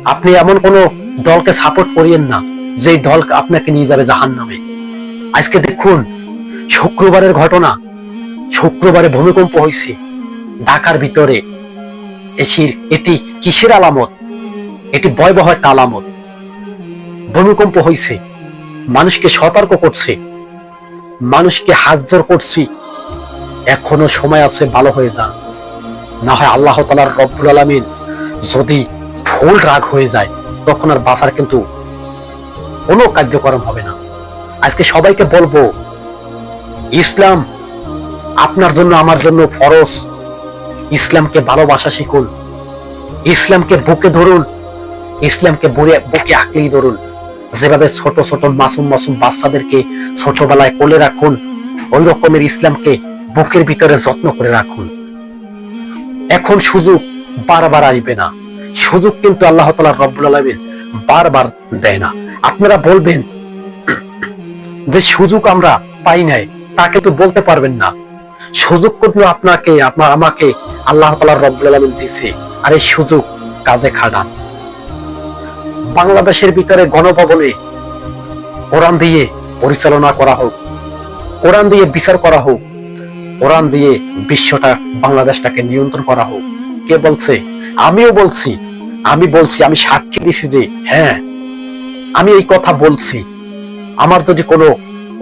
আপনি এমন কোন দলকে সাপোর্ট করিয়েন না যে দল আপনাকে নিয়ে যাবে জাহান্নামে। আজকে দেখুন শুক্রবারের ঘটনা, শুক্রবারে ভূমিকম্প হয়েছে ঢাকার ভিতরে। এটি কিসের আলামত? এটি ভয়াবহ একটা আলামত। ভূমিকম্প হয়েছে, মানুষকে সতর্ক করছে, মানুষকে হাত জোর করছি, এখনো সময় আছে, ভালো হয়ে যান। না হয় আল্লাহ তাআলার রব্বুল আলামিন যদি ফুল রাগ হয়ে যায়, তখন আর বাঁচার কিন্তু কোনো কার্যক্রম হবে না। আজকে সবাইকে বলবো, ইসলাম আপনার জন্য আমার জন্য ফরজ। ইসলামকে ভালোবাসা শিখুন, ইসলামকে বুকে ধরুন, ইসলামকে বুকে আঁকড়েই ধরুন। যেভাবে ছোট ছোট মাসুম মাসুম বাচ্চাদেরকে ছোটবেলায় কোলে রাখুন, ওই রকমের ইসলামকে বুকের ভিতরে যত্ন করে রাখুন। এখন সুযোগ বারবার আসবে না, সুযোগ কিন্তু আল্লাহ তাআলা রব্বুল আলামিন বারবার দেয় না। আপনারা বলবেন যে সুযোগ আমরা পাই নাই, তা কিন্তু বলতে পারবেন না। সুযোগ কিন্তু আপনাকে আমাকে আল্লাহ তাআলা রব্বুল আলামিন দিয়েছে, আর এই সুযোগ কাজে খাটান। বাংলাদেশের ভিতরে গণভবনে কোরআন দিয়ে পরিচালনা করা হোক, কোরআন দিয়ে বিচার করা হোক, কোরআন দিয়ে বিশ্বটা বাংলাদেশটাকে নিয়ন্ত্রণ করা হোক। কে বলছে? আমিও বলছি, আমি সাক্ষী দিছি যে হ্যাঁ, আমি এই কথা বলছি। আমার যদি কোনো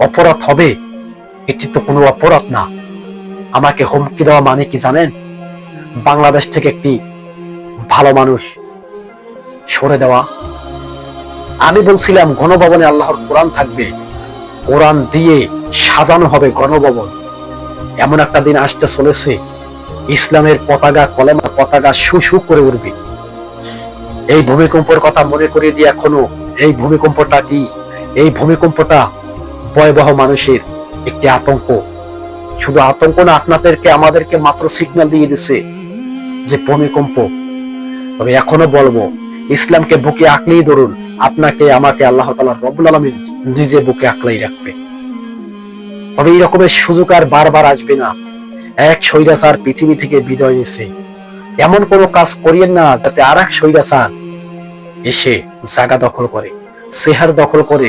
অপরাধ হবে, এটি তো কোনো অপরাধ না। আমাকে হুমকি দেওয়া মানে কি জানেন? বাংলাদেশ থেকে একটি ভালো মানুষ সরে দেওয়া। আমি বলছিলাম গণভবনে আল্লাহর কোরআন থাকবে, কোরআন দিয়ে সাজানো হবে গণভবন। এমন একটা দিন আসতে চলেছে, ইসলামের পতাকা, কলেমার পতাকা শু করে উঠবে। এই ভূমিকম্পের কথা মনে করিয়ে দিয়ে এখনো, এই ভূমিকম্পটা কি? এই ভূমিকম্পটা ভয়াবহ মানুষের একটি আতঙ্ক। শুধু আতঙ্ক না, আপনাদেরকে আমাদেরকে মাত্র সিগন্যাল দিয়ে দিছে যে ভূমিকম্প। তবে এখনো বলবো, ইসলামকে বুকে আঁকলেই ধরুন, আপনাকে আমাকে আল্লাহ তাআলা রব্বুল আলামিন নিজে বুকে আঁকলেই রাখবে। তবে এই রকমের সুযোগ আর বারবার আসবে না। এক স্বৈরাচার পৃথিবী থেকে বিদায় নিচ্ছে, এমন কোনো কাজ করিয়েন না যাতে আর এক স্বৈরাচার এসে জায়গা দখল করে, চেহারা দখল করে